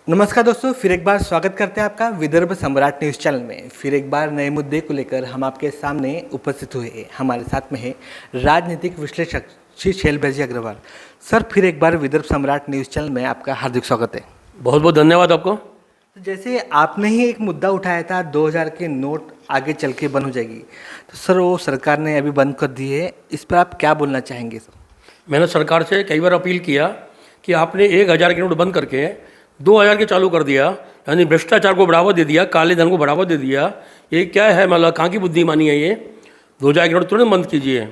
नमस्कार दोस्तों, फिर एक बार स्वागत करते हैं आपका विदर्भ सम्राट न्यूज़ चैनल में। फिर एक बार नए मुद्दे को लेकर हम आपके सामने उपस्थित हुए हैं। हमारे साथ में है राजनीतिक विश्लेषक श्री शैलभैजी अग्रवाल। सर, फिर एक बार विदर्भ सम्राट न्यूज़ चैनल में आपका हार्दिक स्वागत है। बहुत बहुत धन्यवाद आपको। तो जैसे आपने ही एक मुद्दा उठाया था 2000 के नोट आगे चल के बंद हो जाएगी, तो सर वो सरकार ने अभी बंद कर दी है, इस पर आप क्या बोलना चाहेंगे सर? मैंने सरकार से कई बार अपील किया कि आपने 1000 के नोट बंद करके 2000 के चालू कर दिया, यानी भ्रष्टाचार को बढ़ावा दे दिया, काले धन को बढ़ावा दे दिया। ये क्या है, मतलब कहाँ की बुद्धिमानी है ये? 2000 के नोट तुरंत बंद कीजिए।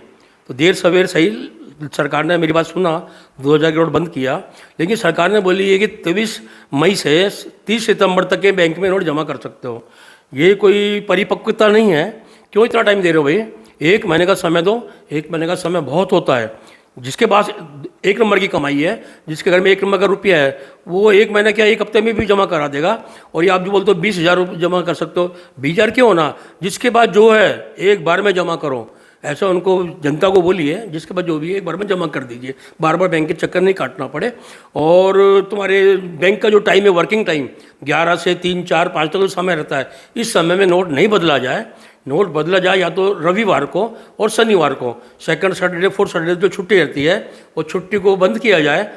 तो देर सवेर सही सरकार ने मेरी बात सुना, 2000 के नोट बंद किया। लेकिन सरकार ने बोली है कि 23 मई से 30 सितंबर तक के बैंक में नोट जमा कर सकते हो। ये कोई परिपक्वता नहीं है। क्यों इतना टाइम दे रहे हो भाई? 1 महीने का समय दो। 1 महीने का समय बहुत होता है। जिसके पास 1 नंबर की कमाई है, जिसके घर में 1 नंबर का रुपया है, वो 1 महीना क्या 1 हफ्ते में भी जमा करा देगा। और ये आप जो बोलते हो 20,000 रुपये जमा कर सकते हो, 20,000 क्यों होना? जिसके बाद जो है एक बार में जमा करो, ऐसा उनको जनता को बोलिए। जिसके बाद जो भी है एक बार में जमा कर दीजिए, बार बार बैंक के चक्कर नहीं काटना पड़े। और तुम्हारे बैंक का जो टाइम है, वर्किंग टाइम 11 से 3, 4, 5 तक समय रहता है। इस समय में नोट नहीं बदला जाए। नोट बदला जाए या तो रविवार को और शनिवार को, सेकंड सैटरडे, फोर्थ सैटरडे जो छुट्टी रहती है, वो छुट्टी को बंद किया जाए।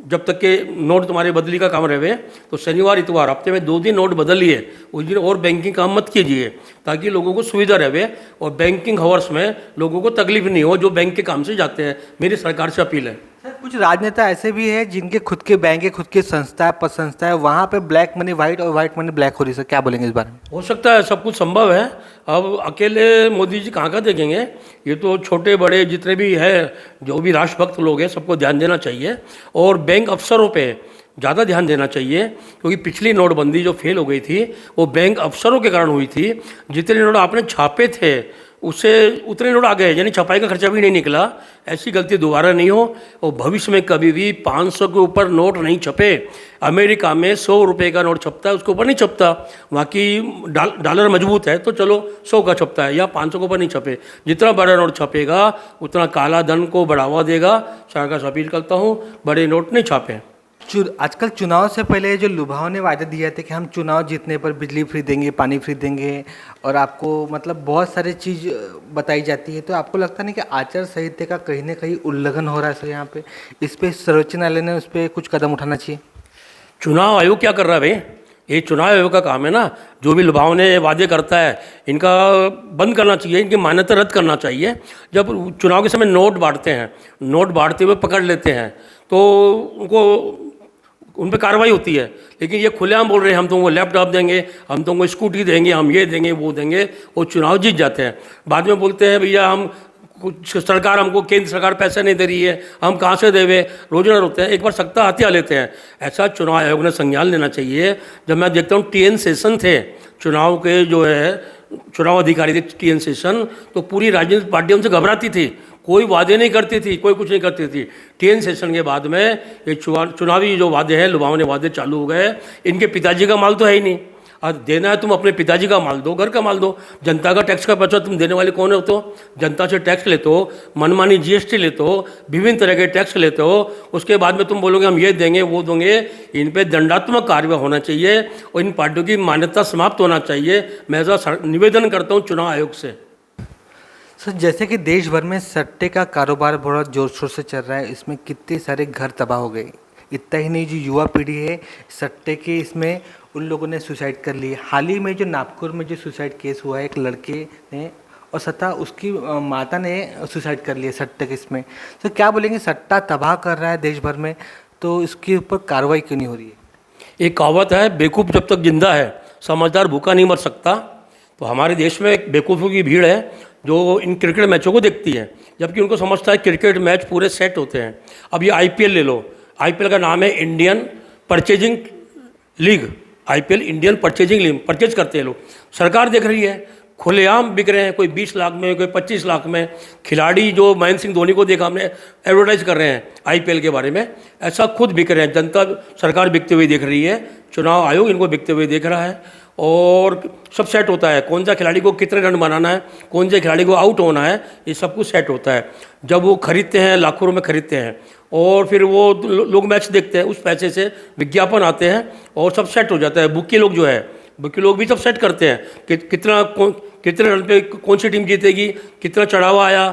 जब तक के नोट तुम्हारे बदली का काम रहे, तो शनिवार इतवार हफ्ते में 2 दिन नोट बदलिए। उस दिन और बैंकिंग काम मत कीजिए, ताकि लोगों को सुविधा रहे और बैंकिंग हावर्स में लोगों को तकलीफ नहीं हो जो बैंक के काम से जाते हैं। मेरी सरकार से अपील है। सर, कुछ राजनेता ऐसे भी हैं जिनके खुद के बैंक है, खुद की संस्था है, पद संस्था है, वहाँ पे ब्लैक मनी वाइट और वाइट मनी ब्लैक हो रही है। सर, क्या बोलेंगे इस बारे में? हो सकता है, सब कुछ संभव है। अब अकेले मोदी जी कहाँ का देखेंगे? ये तो छोटे बड़े जितने भी है, जो भी राष्ट्रभक्त लोग हैं, सबको ध्यान देना चाहिए। और बैंक अफसरों पे ज़्यादा ध्यान देना चाहिए, क्योंकि पिछली नोटबंदी जो फेल हो गई थी, वो बैंक अफसरों के कारण हुई थी। जितने नोट आपने छापे थे, उससे उतने नोट आ गए, यानी छपाई का खर्चा भी नहीं निकला। ऐसी गलती दोबारा नहीं हो और भविष्य में कभी भी 500 के ऊपर नोट नहीं छपे। अमेरिका में 100 रुपये का नोट छपता है, उसके ऊपर नहीं छपता। वहाँ की डॉलर मजबूत है, तो चलो 100 का छपता है, या 500 के ऊपर नहीं छपे। जितना बड़ा नोट छपेगा उतना काला धन को बढ़ावा देगा। सरकार से अपील करता हूँ, बड़े नोट नहीं छापें। आजकल चुनाव से पहले जो लुभावने वादे दिए थे कि हम चुनाव जीतने पर बिजली फ्री देंगे, पानी फ्री देंगे, और आपको मतलब बहुत सारी चीज़ बताई जाती है, तो आपको लगता नहीं कि आचार संहिता का कहीं ना कहीं उल्लंघन हो रहा है सर यहाँ पे? इस पे सर्वोच्च न्यायालय ने उस पर कुछ कदम उठाना चाहिए। चुनाव आयोग क्या कर रहा है भाई? ये चुनाव आयोग का काम है ना। जो भी लुभावने वादे करता है, इनका बंद करना चाहिए, इनकी मान्यता रद्द करना चाहिए। जब चुनाव के समय नोट बांटते हैं, नोट बांटते हुए पकड़ लेते हैं, तो उनको उन पर कार्रवाई होती है। लेकिन ये खुलेआम बोल रहे हैं हम तुमको लैपटॉप देंगे, हम तुमको स्कूटी देंगे, हम ये देंगे, वो देंगे। वो चुनाव जीत जाते हैं। बाद में बोलते हैं भैया हम कुछ सरकार हमको, केंद्र सरकार पैसे नहीं दे रही है, हम कहाँ से देवे, रोजगार होते हैं। एक बार सत्ता हत्या लेते हैं। ऐसा चुनाव आयोग ने संज्ञान लेना चाहिए। जब मैं देखता हूँ TN सेशन थे चुनाव के, जो है चुनाव अधिकारी थे TN सेशन, तो पूरी राजनीतिक पार्टियों से घबराती थी, कोई वादे नहीं करती थी, कोई कुछ नहीं करती थी। TN सेशन के बाद में ये चुनावी जो वादे हैं, लुभावने वादे चालू हो गए। इनके पिताजी का माल तो है ही नहीं। और देना है तुम अपने पिताजी का माल दो, घर का माल दो। जनता का टैक्स का पैसा तुम देने वाले कौन होते हो? जनता से टैक्स लेते हो, मनमानी GST लेते हो, विभिन्न तरह के टैक्स लेते हो। उसके बाद में तुम बोलोगे हम ये देंगे, वो देंगे। इन पे दंडात्मक कार्रवाई होना चाहिए और इन पार्टियों की मान्यता समाप्त होना चाहिए। मैं ऐसा निवेदन करता हूँ चुनाव आयोग से। सर, जैसे कि देश भर में सट्टे का कारोबार बहुत जोर शोर से चल रहा है, इसमें कितने सारे घर तबाह हो गए। इतना ही नहीं, जो युवा पीढ़ी है सट्टे के इसमें उन लोगों ने सुसाइड कर ली। हाल ही में जो नागपुर में जो सुसाइड केस हुआ है, एक लड़के ने और सत्ता उसकी माता ने सुसाइड कर लिया सट्टे के इसमें। तो क्या बोलेंगे, सट्टा तबाह कर रहा है देश भर में, तो इसके ऊपर कार्रवाई क्यों नहीं हो रही है? एक कहावत है, बेवकूफ़ जब तक जिंदा है समझदार भूखा नहीं मर सकता। तो हमारे देश में एक बेवकूफ़ों की भीड़ है जो इन क्रिकेट मैचों को देखती है, जबकि उनको समझता है क्रिकेट मैच पूरे सेट होते हैं। अब ये IPL ले लो। IPL का नाम है Indian purchasing league. IPL Indian purchasing league, purchase करते हैं लोग। सरकार देख रही है, खुलेआम बिक रहे हैं, कोई 20 लाख में, कोई 25 लाख में। खिलाड़ी जो महेंद्र सिंह धोनी को देखा हमने, एडवर्टाइज कर रहे हैं IPL के बारे में। ऐसा खुद बिक रहे हैं। जनता, सरकार बिकते हुए देख रही है, चुनाव आयोग इनको बिकते हुए देख रहा है। और सब सेट होता है, कौन सा खिलाड़ी को कितने रन बनाना है, कौन से खिलाड़ी को आउट होना है, ये सब कुछ सेट होता है। जब वो खरीदते हैं, लाखों रुपये खरीदते हैं, और फिर वो लोग मैच देखते हैं, उस पैसे से विज्ञापन आते हैं और सब सेट हो जाता है। बुकी लोग जो है, बुकी लोग भी सब सेट करते हैं कि कितने रन पे कौन सी टीम जीतेगी, कितना चढ़ावा आया,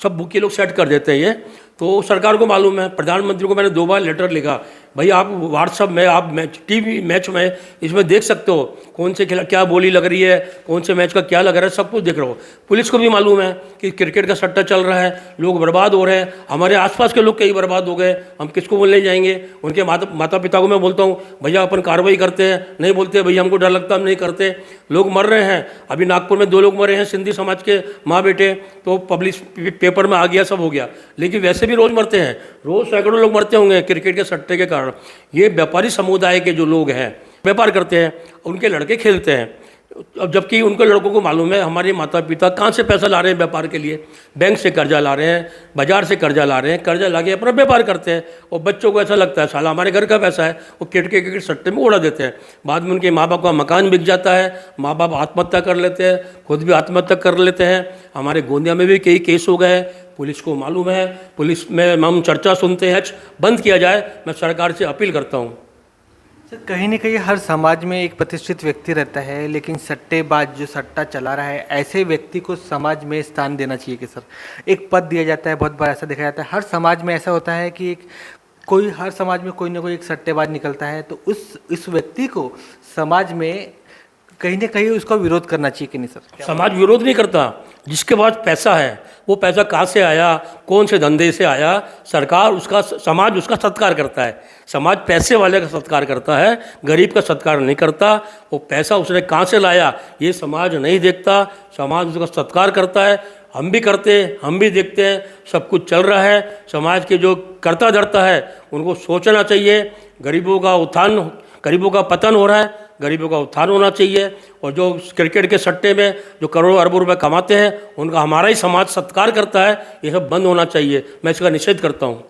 सब बुकी लोग सेट कर देते हैं। ये तो सरकार को मालूम है। प्रधानमंत्री को मैंने 2 बार लेटर लिखा, भाई आप व्हाट्सअप में, आप टीवी मैच में इसमें देख सकते हो कौन से खिला क्या बोली लग रही है, कौन से मैच का क्या लग रहा है, सब कुछ देख रहे हो। पुलिस को भी मालूम है कि क्रिकेट का सट्टा चल रहा है, लोग बर्बाद हो रहे हैं, हमारे आसपास के लोग कई बर्बाद हो गए, हम किसको बोलने जाएंगे। उनके माता पिता को मैं बोलता हूँ भैया अपन कार्रवाई करते हैं, नहीं बोलते भैया हमको डर लगता, हम नहीं करते। लोग मर रहे हैं, अभी नागपुर में 2 लोग मरे हैं, सिंधी समाज के माँ बेटे, तो पब्लिश पेपर में आ गया, सब हो गया। लेकिन वैसे भी रोज़ मरते हैं, रोज़ सैकड़ों लोग मरते होंगे क्रिकेट के सट्टे के कारण। ये व्यापारी समुदाय के जो लोग हैं, व्यापार करते हैं, उनके लड़के खेलते हैं। अब जबकि उनके लड़कों को मालूम है हमारे माता पिता कहाँ से पैसा ला रहे हैं व्यापार के लिए, बैंक से कर्जा ला रहे हैं, बाजार से कर्जा ला रहे हैं, कर्जा ला के अपना व्यापार करते हैं। और बच्चों को ऐसा लगता है साला हमारे घर का पैसा है, वो क्रिकेट सट्टे में उड़ा देते हैं। बाद में उनके माँ बाप का मकान बिक जाता है, माँ बाप आत्महत्या कर लेते हैं, खुद भी आत्महत्या कर लेते हैं। हमारे गोंदिया में भी कई केस हो गए हैं, पुलिस को मालूम है, पुलिस में हम चर्चा सुनते हैं, बंद किया जाए। मैं सरकार से अपील करता हूँ। सर कहीं ना कहीं हर समाज में एक प्रतिष्ठित व्यक्ति रहता है, लेकिन सट्टेबाज जो सट्टा चला रहा है, ऐसे व्यक्ति को समाज में स्थान देना चाहिए कि सर एक पद दिया जाता है। बहुत बार ऐसा देखा जाता है, हर समाज में ऐसा होता है कि हर समाज में कोई ना कोई एक सट्टेबाज निकलता है, तो इस व्यक्ति को समाज में कहीं ना कहीं उसका विरोध करना चाहिए कि नहीं सर? समाज विरोध नहीं करता, जिसके पास पैसा है वो पैसा कहाँ से आया, कौन से धंधे से आया, सरकार उसका, समाज उसका सत्कार करता है। समाज पैसे वाले का सत्कार करता है, गरीब का सत्कार नहीं करता। वो पैसा उसने कहाँ से लाया ये समाज नहीं देखता, समाज उसका सत्कार करता है। हम भी करते हैं, हम भी देखते हैं, सब कुछ चल रहा है। समाज के जो करता धरता है उनको सोचना चाहिए। गरीबों का उत्थान, गरीबों का पतन हो रहा है, गरीबों का उत्थान होना चाहिए। और जो क्रिकेट के सट्टे में जो करोड़ों अरबों रुपए कमाते हैं उनका हमारा ही समाज सत्कार करता है, ये सब बंद होना चाहिए। मैं इसका निषेध करता हूँ।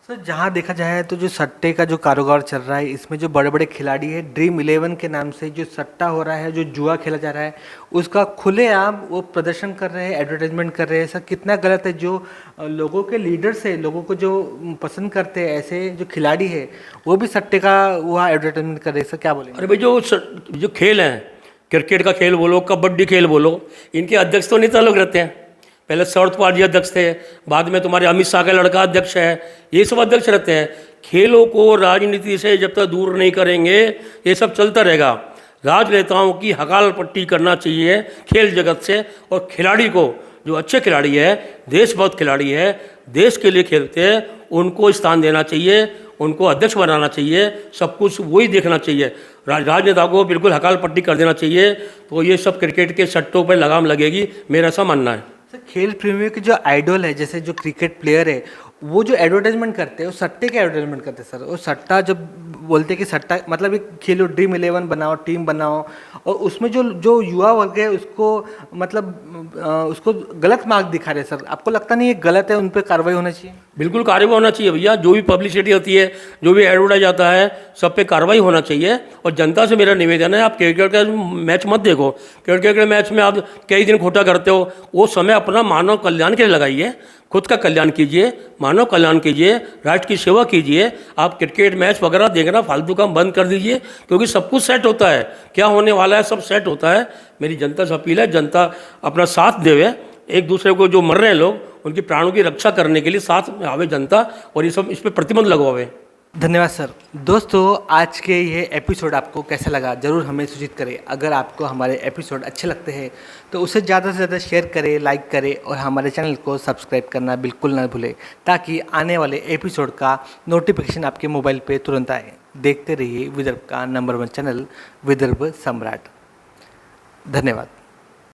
सर जहाँ देखा जाए तो जो सट्टे का जो कारोबार चल रहा है, इसमें जो बड़े बड़े खिलाड़ी हैं, ड्रीम 11 के नाम से जो सट्टा हो रहा है, जो जुआ खेला जा रहा है, उसका खुलेआम वो प्रदर्शन कर रहे हैं, एडवर्टाइजमेंट कर रहे हैं। सर कितना गलत है। जो लोगों के लीडर्स है, लोगों को जो पसंद करते हैं, ऐसे जो खिलाड़ी है वो भी सट्टे का वहाँ एडवर्टाइजमेंट कर रहे हैं। सर क्या बोलेंगे? अरे भाई जो खेल हैं, क्रिकेट का खेल बोलो, कबड्डी खेल बोलो, इनके अध्यक्ष तो नेता लोग रहते हैं। पहले शरद पवार जी अध्यक्ष थे, बाद में तुम्हारे अमित शाह का लड़का अध्यक्ष है, ये सब अध्यक्ष रहते हैं। खेलों को राजनीति से जब तक दूर नहीं करेंगे ये सब चलता रहेगा। राजनेताओं की हकाल पट्टी करना चाहिए खेल जगत से, और खिलाड़ी को, जो अच्छे खिलाड़ी है, देशभक्त खिलाड़ी है, देश के लिए खेलते हैं, उनको स्थान देना चाहिए, उनको अध्यक्ष बनाना चाहिए। सब कुछ वही देखना चाहिए। राजनेताओं को बिल्कुल हकाल पट्टी कर देना चाहिए, तो ये सब क्रिकेट के सट्टों पर लगाम लगेगी, मेरा ऐसा मानना है। सर खेल प्रेमियों के जो आइडल है, जैसे जो क्रिकेट प्लेयर है, वो जो एडवर्टाइजमेंट करते हैं वो सट्टे के एडवर्टाइजमेंट करते हैं सर। वो सट्टा जब बोलते हैं कि सट्टा मतलब एक खेलो, ड्रीम 11 बनाओ, टीम बनाओ, और उसमें जो युवा वर्ग है उसको मतलब उसको गलत मार्ग दिखा रहे हैं सर। आपको लगता नहीं ये गलत है, उन पर कार्रवाई होना चाहिए? बिल्कुल कार्रवाई होना चाहिए भैया। जो भी पब्लिसिटी होती है, जो भी एडवर्टाइज आता है, सब पे कार्रवाई होना चाहिए। और जनता से मेरा निवेदन है, आप क्रिकेट का मैच मत देखो। क्रिकेट के मैच में आप कई दिन खोटा करते हो, वो समय अपना मानव कल्याण के लिए लगाइए, खुद का कल्याण कीजिए, मानव कल्याण कीजिए, राष्ट्र की सेवा कीजिए। आप क्रिकेट मैच वगैरह देखना फालतू काम बंद कर दीजिए, क्योंकि सब कुछ सेट होता है। क्या होने वाला है सब सेट होता है। मेरी जनता से अपील है, जनता अपना साथ देवे, एक दूसरे को, जो मर रहे हैं लोग उनकी प्राणों की रक्षा करने के लिए साथ में आवे जनता, और ये सब इस पर प्रतिबंध लगवावे। धन्यवाद सर। दोस्तों आज के ये एपिसोड आपको कैसा लगा ज़रूर हमें सूचित करें। अगर आपको हमारे एपिसोड अच्छे लगते हैं तो उसे ज़्यादा से ज़्यादा शेयर करें, लाइक करें, और हमारे चैनल को सब्सक्राइब करना बिल्कुल ना भूलें, ताकि आने वाले एपिसोड का नोटिफिकेशन आपके मोबाइल पे तुरंत आए। देखते रहिए विदर्भ का नंबर 1 चैनल विदर्भ सम्राट। धन्यवाद।